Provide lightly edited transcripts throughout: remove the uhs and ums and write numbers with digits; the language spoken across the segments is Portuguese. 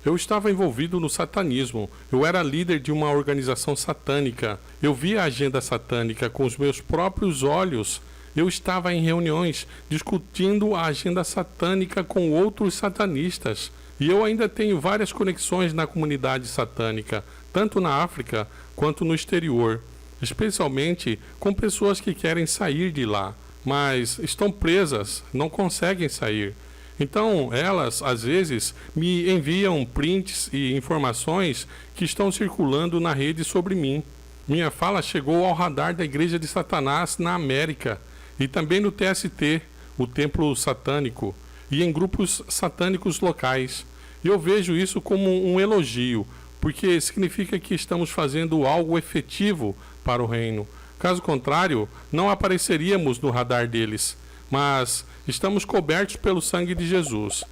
Eu estava envolvido no satanismo. Eu era líder de uma organização satânica. Eu via a agenda satânica com os meus próprios olhos. Eu estava em reuniões discutindo a agenda satânica com outros satanistas. E eu ainda tenho várias conexões na comunidade satânica, tanto na África quanto no exterior, especialmente com pessoas que querem sair de lá, mas estão presas, não conseguem sair. Então, elas, às vezes, me enviam prints e informações que estão circulando na rede sobre mim. Minha fala chegou ao radar da Igreja de Satanás na América e também no TST, o Templo Satânico, e em grupos satânicos locais. E eu vejo isso como um elogio, porque significa que estamos fazendo algo efetivo para o reino. Caso contrário, não apareceríamos no radar deles, mas estamos cobertos pelo sangue de Jesus.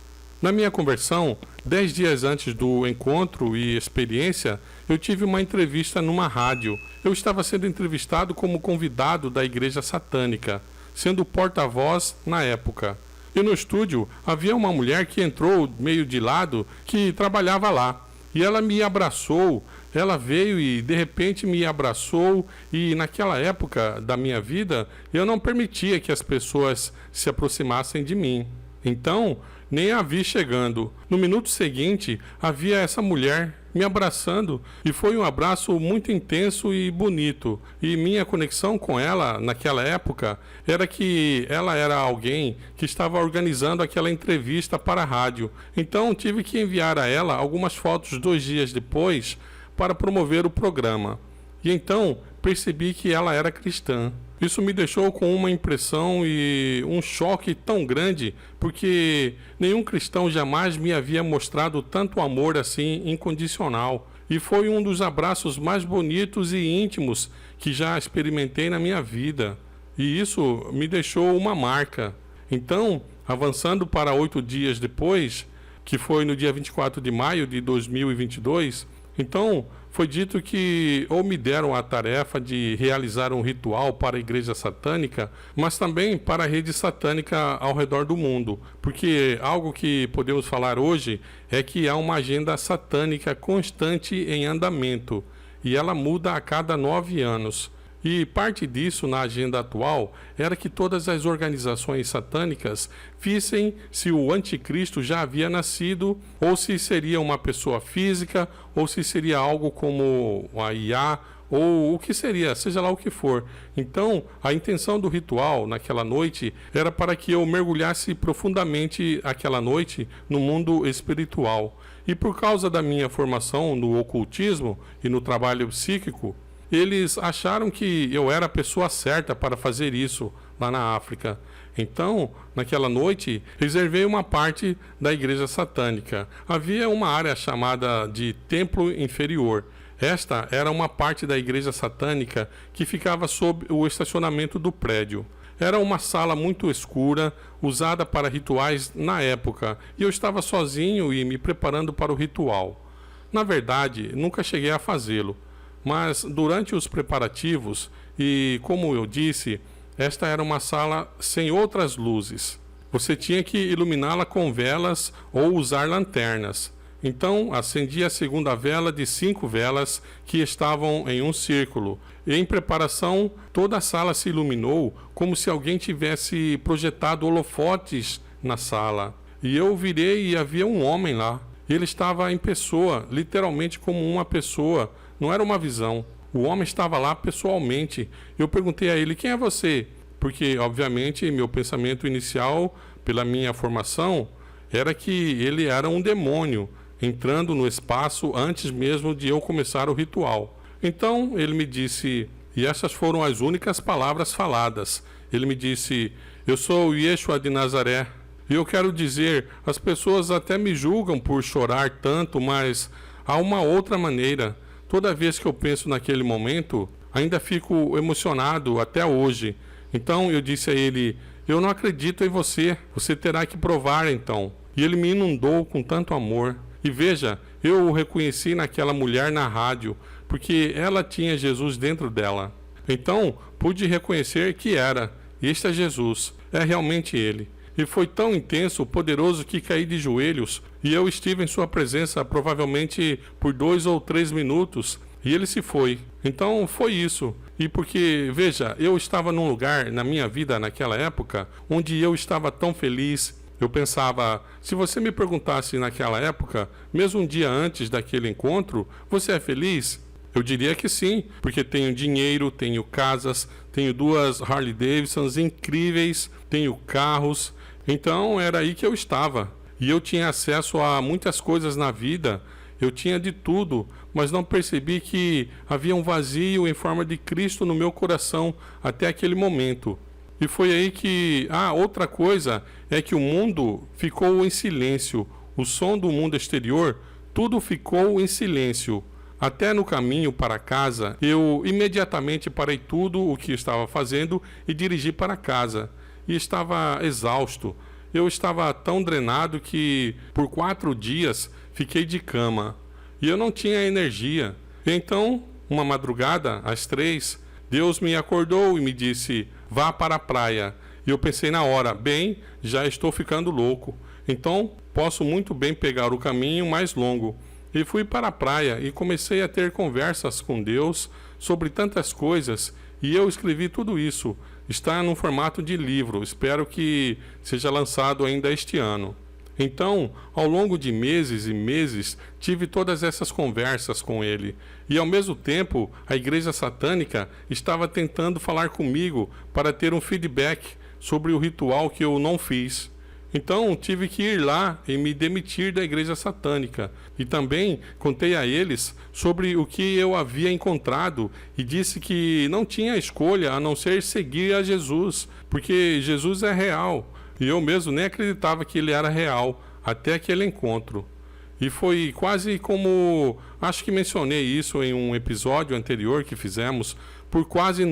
Na minha conversão, 10 dias antes do encontro e experiência, eu tive uma entrevista numa rádio. Eu estava sendo entrevistado como convidado da Igreja Satânica, sendo porta-voz na época. E no estúdio havia uma mulher que entrou meio de lado, que trabalhava lá. E ela me abraçou, ela veio e de repente me abraçou, e naquela época da minha vida eu não permitia que as pessoas se aproximassem de mim. Então, nem a vi chegando. No minuto seguinte, havia essa mulher me abraçando e foi um abraço muito intenso e bonito. E minha conexão com ela naquela época era que ela era alguém que estava organizando aquela entrevista para a rádio. Então tive que enviar a ela algumas fotos 2 dias depois para promover o programa. E então percebi que ela era cristã. Isso me deixou com uma impressão e um choque tão grande, porque nenhum cristão jamais me havia mostrado tanto amor assim incondicional. E foi um dos abraços mais bonitos e íntimos que já experimentei na minha vida. E isso me deixou uma marca. Então, avançando para 8 dias depois, que foi no dia 24 de maio de 2022, então foi dito que ou me deram a tarefa de realizar um ritual para a Igreja Satânica, mas também para a rede satânica ao redor do mundo, porque algo que podemos falar hoje é que há uma agenda satânica constante em andamento, e ela muda a cada 9 anos. E parte disso na agenda atual era que todas as organizações satânicas vissem se o anticristo já havia nascido, ou se seria uma pessoa física, ou se seria algo como a IA, ou o que seria, seja lá o que for. Então, a intenção do ritual naquela noite era para que eu mergulhasse profundamente aquela noite no mundo espiritual. E por causa da minha formação no ocultismo e no trabalho psíquico, eles acharam que eu era a pessoa certa para fazer isso lá na África. Então, naquela noite, reservei uma parte da Igreja Satânica. Havia uma área chamada de Templo Inferior. Esta era uma parte da Igreja Satânica que ficava sob o estacionamento do prédio. Era uma sala muito escura, usada para rituais na época, e eu estava sozinho e me preparando para o ritual. Na verdade, nunca cheguei a fazê-lo. Mas durante os preparativos, e como eu disse, esta era uma sala sem outras luzes. Você tinha que iluminá-la com velas ou usar lanternas. Então acendi a segunda vela de 5 velas que estavam em um círculo. E em preparação, toda a sala se iluminou como se alguém tivesse projetado holofotes na sala. E eu virei e havia um homem lá. Ele estava em pessoa, literalmente como uma pessoa. Não era uma visão. O homem estava lá pessoalmente. Eu perguntei a ele: quem é você? Porque, obviamente, meu pensamento inicial, pela minha formação, era que ele era um demônio, entrando no espaço antes mesmo de eu começar o ritual. Então, ele me disse, e essas foram as únicas palavras faladas. Ele me disse: eu sou o Yeshua de Nazaré. E eu quero dizer, as pessoas até me julgam por chorar tanto, mas há uma outra maneira. Toda vez que eu penso naquele momento, ainda fico emocionado até hoje. Então eu disse a ele: eu não acredito em você, você terá que provar então. E ele me inundou com tanto amor. E veja, eu o reconheci naquela mulher na rádio, porque ela tinha Jesus dentro dela. Então pude reconhecer que era. Este é Jesus, é realmente ele. E foi tão intenso, poderoso, que caí de joelhos e eu estive em sua presença provavelmente por 2 ou 3 minutos e ele se foi. Então foi isso. E porque, veja, eu estava num lugar na minha vida naquela época onde eu estava tão feliz. Eu pensava, se você me perguntasse naquela época, mesmo um dia antes daquele encontro, você é feliz? Eu diria que sim, porque tenho dinheiro, tenho casas, tenho 2 Harley Davidsons incríveis, tenho carros. Então era aí que eu estava. E eu tinha acesso a muitas coisas na vida, eu tinha de tudo, mas não percebi que havia um vazio em forma de Cristo no meu coração até aquele momento. E foi aí que, outra coisa é que o mundo ficou em silêncio, o som do mundo exterior, tudo ficou em silêncio. Até no caminho para casa, eu imediatamente parei tudo o que estava fazendo e dirigi para casa. E estava exausto. Eu estava tão drenado que, por 4 dias, fiquei de cama. E eu não tinha energia. Então, uma madrugada, às 3, Deus me acordou e me disse, vá para a praia. E eu pensei na hora, bem, já estou ficando louco. Então, posso muito bem pegar o caminho mais longo. E fui para a praia e comecei a ter conversas com Deus sobre tantas coisas. E eu escrevi tudo isso. Está no formato de livro. Espero que seja lançado ainda este ano. Então, ao longo de meses e meses, tive todas essas conversas com ele. E ao mesmo tempo, a igreja satânica estava tentando falar comigo para ter um feedback sobre o ritual que eu não fiz. Então, tive que ir lá e me demitir da igreja satânica. E também contei a eles sobre o que eu havia encontrado e disse que não tinha escolha a não ser seguir a Jesus, porque Jesus é real. E eu mesmo nem acreditava que ele era real, até aquele encontro. E foi quase como, acho que mencionei isso em um episódio anterior que fizemos, por quase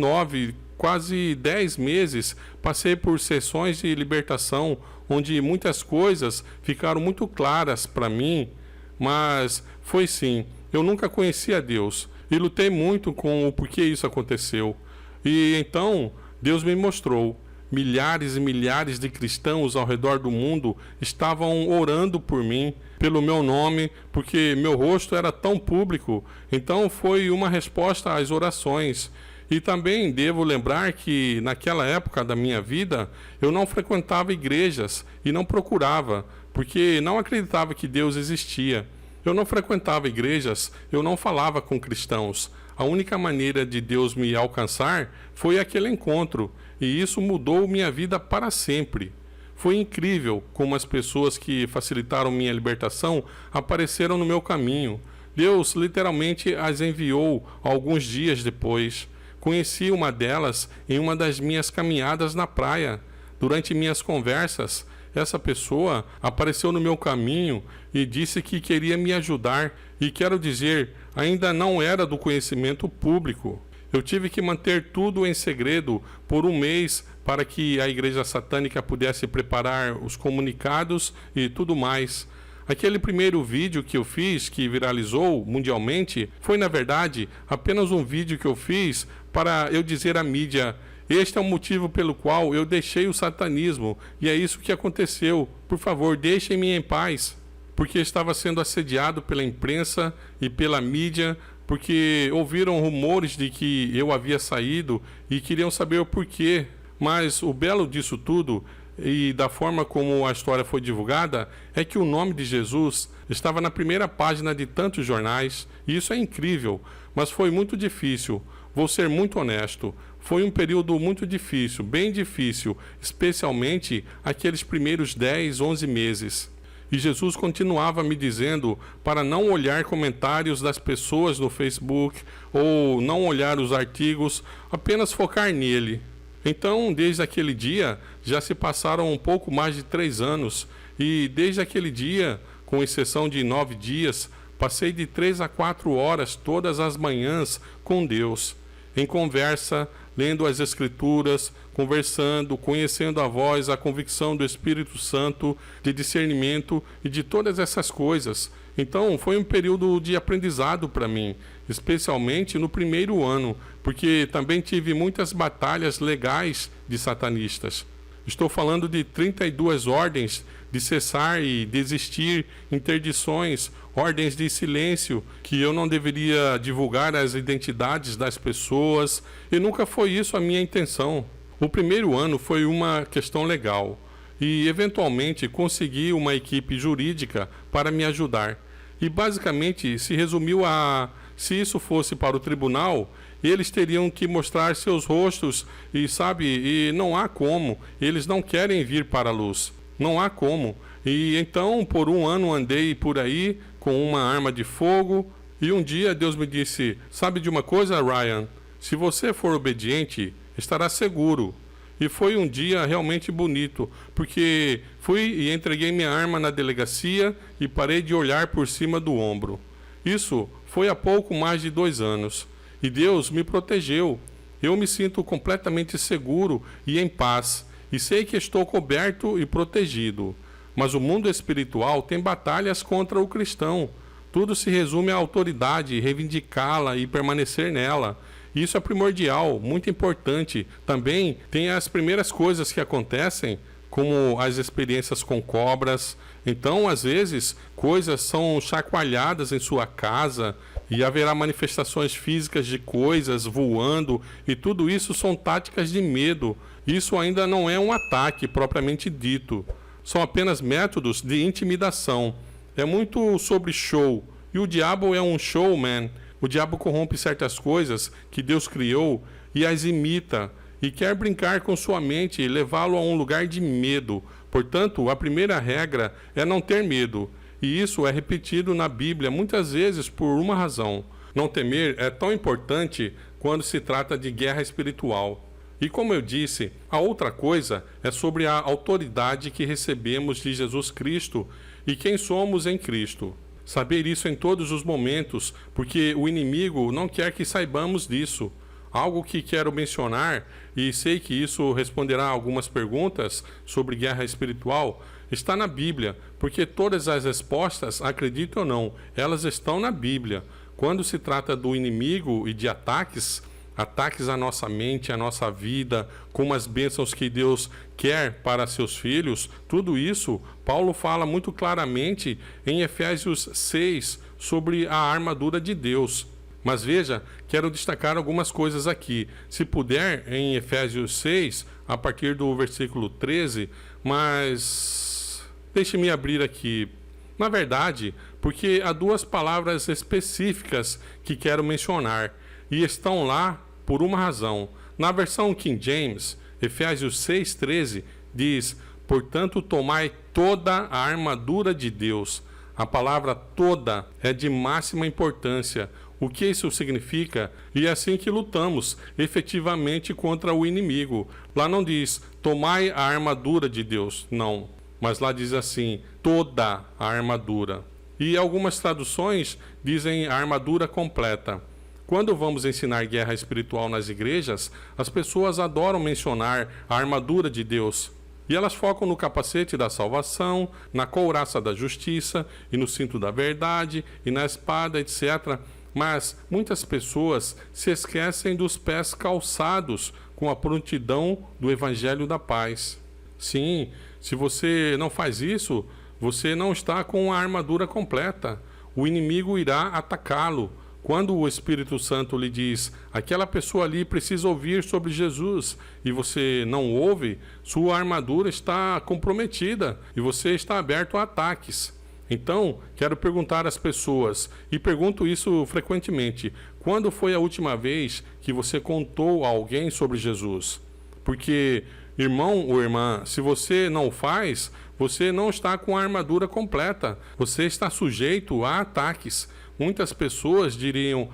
10 meses, passei por sessões de libertação, onde muitas coisas ficaram muito claras para mim, mas foi sim, eu nunca conhecia Deus, e lutei muito com o porquê isso aconteceu. E então, Deus me mostrou. Milhares e milhares de cristãos ao redor do mundo estavam orando por mim, pelo meu nome, porque meu rosto era tão público. Então foi uma resposta às orações. E também devo lembrar que naquela época da minha vida, eu não frequentava igrejas e não procurava, porque não acreditava que Deus existia. Eu não frequentava igrejas, eu não falava com cristãos. A única maneira de Deus me alcançar foi aquele encontro, e isso mudou minha vida para sempre. Foi incrível como as pessoas que facilitaram minha libertação apareceram no meu caminho. Deus literalmente as enviou alguns dias depois. Conheci uma delas em uma das minhas caminhadas na praia. Durante minhas conversas, essa pessoa apareceu no meu caminho e disse que queria me ajudar. E quero dizer, ainda não era do conhecimento público. Eu tive que manter tudo em segredo por 1 mês para que a igreja satânica pudesse preparar os comunicados e tudo mais. Aquele primeiro vídeo que eu fiz, que viralizou mundialmente, foi na verdade apenas um vídeo que eu fiz para eu dizer à mídia: este é o motivo pelo qual eu deixei o satanismo e é isso que aconteceu. Por favor, deixem-me em paz. Porque estava sendo assediado pela imprensa e pela mídia, porque ouviram rumores de que eu havia saído e queriam saber o porquê. Mas o belo disso tudo, e da forma como a história foi divulgada, é que o nome de Jesus estava na primeira página de tantos jornais, e isso é incrível, mas foi muito difícil. Vou ser muito honesto, foi um período muito difícil, bem difícil, especialmente aqueles primeiros 10, 11 meses. E Jesus continuava me dizendo para não olhar comentários das pessoas no Facebook ou não olhar os artigos, apenas focar nele. Então, desde aquele dia, já se passaram um pouco mais de 3 anos e desde aquele dia, com exceção de 9 dias, passei de 3 a 4 horas todas as manhãs com Deus, em conversa, lendo as Escrituras, conversando, conhecendo a voz, a convicção do Espírito Santo, de discernimento e de todas essas coisas. Então, foi um período de aprendizado para mim, especialmente no primeiro ano, porque também tive muitas batalhas legais de satanistas. Estou falando de 32 ordens de cessar e desistir, interdições, ordens de silêncio, que eu não deveria divulgar as identidades das pessoas, e nunca foi isso a minha intenção. O primeiro ano foi uma questão legal, e eventualmente consegui uma equipe jurídica para me ajudar. E basicamente se resumiu a: se isso fosse para o tribunal, eles teriam que mostrar seus rostos e não há como, eles não querem vir para a luz, não há como. E então por um ano andei por aí com uma arma de fogo, e um dia Deus me disse: sabe de uma coisa, Ryan? Se você for obediente, estará seguro. E foi um dia realmente bonito, porque fui e entreguei minha arma na delegacia e parei de olhar por cima do ombro. Isso foi há pouco mais de 2 anos. E Deus me protegeu. Eu me sinto completamente seguro e em paz. E sei que estou coberto e protegido. Mas o mundo espiritual tem batalhas contra o cristão. Tudo se resume à autoridade, reivindicá-la e permanecer nela. Isso é primordial, muito importante. Também tem as primeiras coisas que acontecem, como as experiências com cobras. Então, às vezes, coisas são chacoalhadas em sua casa e haverá manifestações físicas de coisas voando, e tudo isso são táticas de medo. Isso ainda não é um ataque propriamente dito. São apenas métodos de intimidação. É muito sobre show. E o diabo é um showman. O diabo corrompe certas coisas que Deus criou e as imita, e quer brincar com sua mente e levá-lo a um lugar de medo. Portanto, a primeira regra é não ter medo. E isso é repetido na Bíblia muitas vezes por uma razão. Não temer é tão importante quando se trata de guerra espiritual. E como eu disse, a outra coisa é sobre a autoridade que recebemos de Jesus Cristo e quem somos em Cristo. Saber isso em todos os momentos, porque o inimigo não quer que saibamos disso. Algo que quero mencionar, e sei que isso responderá a algumas perguntas sobre guerra espiritual, está na Bíblia, porque todas as respostas, acredite ou não, elas estão na Bíblia. Quando se trata do inimigo e de ataques à nossa mente, à nossa vida, como as bênçãos que Deus quer para seus filhos, tudo isso, Paulo fala muito claramente em Efésios 6 sobre a armadura de Deus. Mas veja, quero destacar algumas coisas aqui. Se puder, em Efésios 6, a partir do versículo 13, mas deixe-me abrir aqui. Na verdade, porque há 2 palavras específicas que quero mencionar, e estão lá por uma razão. Na versão King James, Efésios 6,13 diz: portanto, tomai toda a armadura de Deus. A palavra toda é de máxima importância. O que isso significa? E é assim que lutamos efetivamente contra o inimigo. Lá não diz, tomai a armadura de Deus. Não. Mas lá diz assim, toda a armadura. E algumas traduções dizem a armadura completa. Quando vamos ensinar guerra espiritual nas igrejas, as pessoas adoram mencionar a armadura de Deus. E elas focam no capacete da salvação, na couraça da justiça, e no cinto da verdade, e na espada, etc. Mas muitas pessoas se esquecem dos pés calçados com a prontidão do Evangelho da Paz. Sim, se você não faz isso, você não está com a armadura completa. O inimigo irá atacá-lo. Quando o Espírito Santo lhe diz, aquela pessoa ali precisa ouvir sobre Jesus, e você não ouve, sua armadura está comprometida e você está aberto a ataques. Então, quero perguntar às pessoas, e pergunto isso frequentemente, quando foi a última vez que você contou a alguém sobre Jesus? Porque, irmão ou irmã, se você não faz, você não está com a armadura completa, você está sujeito a ataques. Muitas pessoas diriam,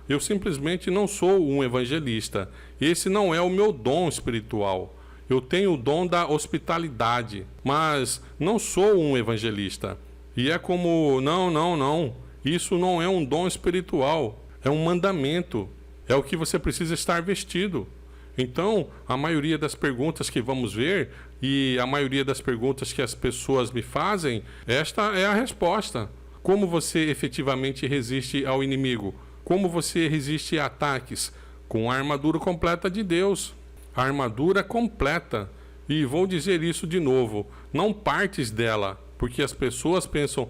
eu simplesmente não sou um evangelista. Esse não é o meu dom espiritual. Eu tenho o dom da hospitalidade, mas não sou um evangelista. E é como, não. Isso não é um dom espiritual. É um mandamento. É o que você precisa estar vestido. Então, a maioria das perguntas que vamos ver e a maioria das perguntas que as pessoas me fazem, esta é a resposta. Como você efetivamente resiste ao inimigo? Como você resiste a ataques? Com a armadura completa de Deus. A armadura completa. E vou dizer isso de novo, não partes dela, porque as pessoas pensam,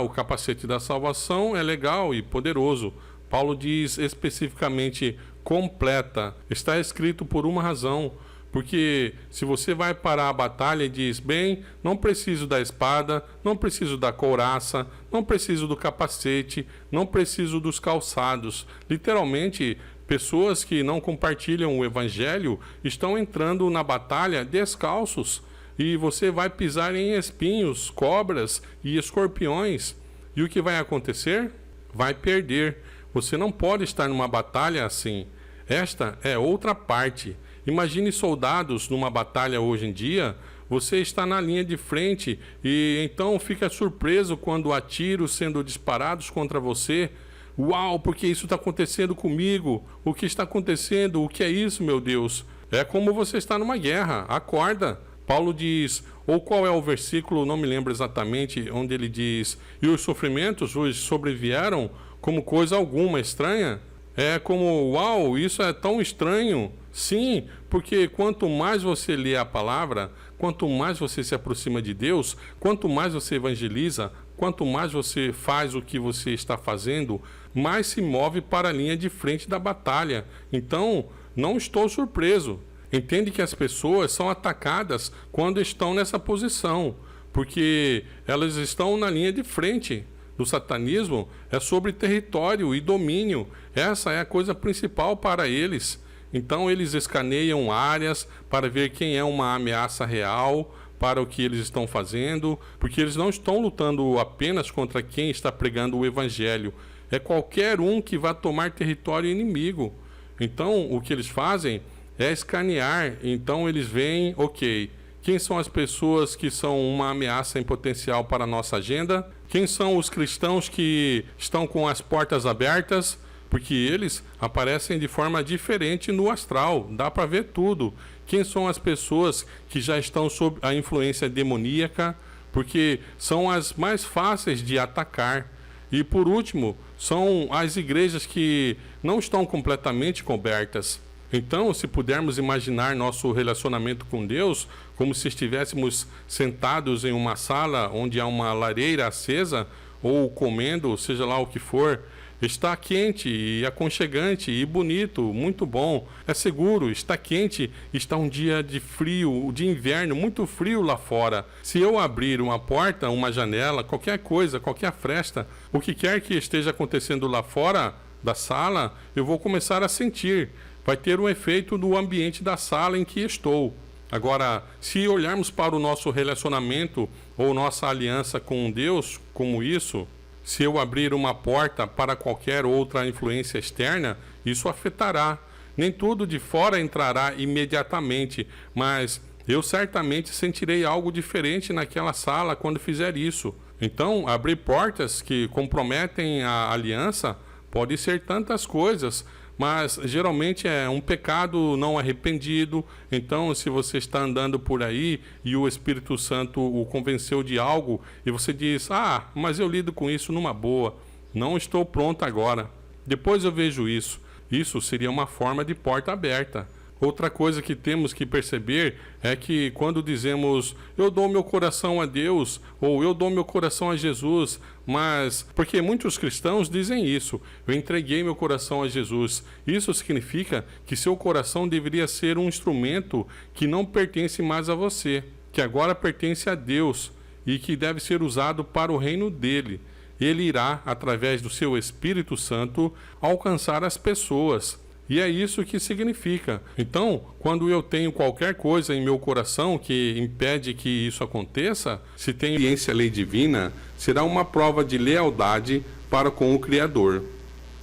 o capacete da salvação é legal e poderoso. Paulo diz especificamente completa. Está escrito por uma razão, porque se você vai para a batalha e diz, bem, não preciso da espada, não preciso da couraça, não preciso do capacete, não preciso dos calçados. Literalmente, pessoas que não compartilham o evangelho estão entrando na batalha descalços. E você vai pisar em espinhos, cobras e escorpiões. E o que vai acontecer? Vai perder. Você não pode estar numa batalha assim. Esta é outra parte. Imagine soldados numa batalha hoje em dia. Você está na linha de frente e então fica surpreso quando há tiros sendo disparados contra você. Uau, porque isso está acontecendo comigo? O que está acontecendo? O que é isso, meu Deus? É como você está numa guerra. Acorda. Paulo diz, ou qual é o versículo, não me lembro exatamente, onde ele diz, e os sofrimentos os sobrevieram como coisa alguma estranha? É como, uau, isso é tão estranho. Sim, porque quanto mais você lê a palavra, quanto mais você se aproxima de Deus, quanto mais você evangeliza, quanto mais você faz o que você está fazendo, mais se move para a linha de frente da batalha. Então, não estou surpreso. Entende que as pessoas são atacadas quando estão nessa posição, porque elas estão na linha de frente. Do satanismo é sobre território e domínio. Essa é a coisa principal para eles. Então eles escaneiam áreas para ver quem é uma ameaça real para o que eles estão fazendo, porque eles não estão lutando apenas contra quem está pregando o evangelho. É qualquer um que vá tomar território inimigo. Então o que eles fazem é escanear. Então eles veem, ok, quem são as pessoas que são uma ameaça em potencial para a nossa agenda? Quem são os cristãos que estão com as portas abertas? Porque eles aparecem de forma diferente no astral, dá para ver tudo. Quem são as pessoas que já estão sob a influência demoníaca? Porque são as mais fáceis de atacar. E por último, são as igrejas que não estão completamente cobertas. Então, se pudermos imaginar nosso relacionamento com Deus como se estivéssemos sentados em uma sala onde há uma lareira acesa, ou comendo, seja lá o que for, está quente e aconchegante e bonito, muito bom, é seguro, está quente, está um dia de frio, de inverno, muito frio lá fora. Se eu abrir uma porta, uma janela, qualquer coisa, qualquer fresta, o que quer que esteja acontecendo lá fora da sala, eu vou começar a sentir. Vai ter um efeito no ambiente da sala em que estou. Agora, se olharmos para o nosso relacionamento ou nossa aliança com Deus como isso, se eu abrir uma porta para qualquer outra influência externa, isso afetará. Nem tudo de fora entrará imediatamente, mas eu certamente sentirei algo diferente naquela sala quando fizer isso. Então, abrir portas que comprometem a aliança pode ser tantas coisas, mas geralmente é um pecado não arrependido. Então, se você está andando por aí e o Espírito Santo o convenceu de algo e você diz, mas eu lido com isso numa boa, não estou pronto agora, depois eu vejo isso. Isso seria uma forma de porta aberta. Outra coisa que temos que perceber é que quando dizemos eu dou meu coração a Deus ou eu dou meu coração a Jesus, mas porque muitos cristãos dizem isso, eu entreguei meu coração a Jesus. Isso significa que seu coração deveria ser um instrumento que não pertence mais a você, que agora pertence a Deus e que deve ser usado para o reino dele. Ele irá, através do seu Espírito Santo, alcançar as pessoas. E é isso que significa. Então, quando eu tenho qualquer coisa em meu coração que impede que isso aconteça, se tenho experiência lei divina, será uma prova de lealdade para com o Criador.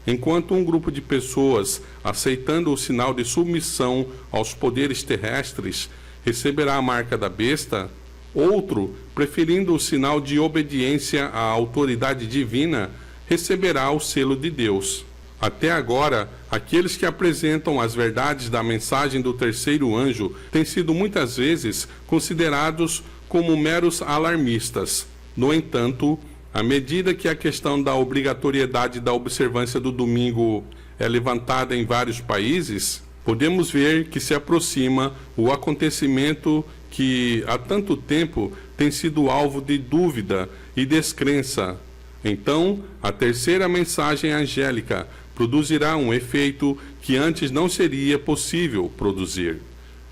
Enquanto um grupo de pessoas, aceitando o sinal de submissão aos poderes terrestres, receberá a marca da besta, outro, preferindo o sinal de obediência à autoridade divina, receberá o selo de Deus. Até agora, aqueles que apresentam as verdades da mensagem do terceiro anjo têm sido muitas vezes considerados como meros alarmistas. No entanto, à medida que a questão da obrigatoriedade da observância do domingo é levantada em vários países, podemos ver que se aproxima o acontecimento que há tanto tempo tem sido alvo de dúvida e descrença. Então, a terceira mensagem angélica produzirá um efeito que antes não seria possível produzir.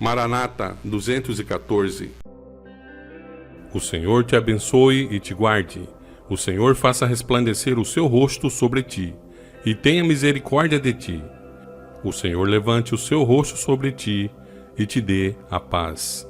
Maranata 214. O Senhor te abençoe e te guarde. O Senhor faça resplandecer o seu rosto sobre ti e tenha misericórdia de ti. O Senhor levante o seu rosto sobre ti e te dê a paz.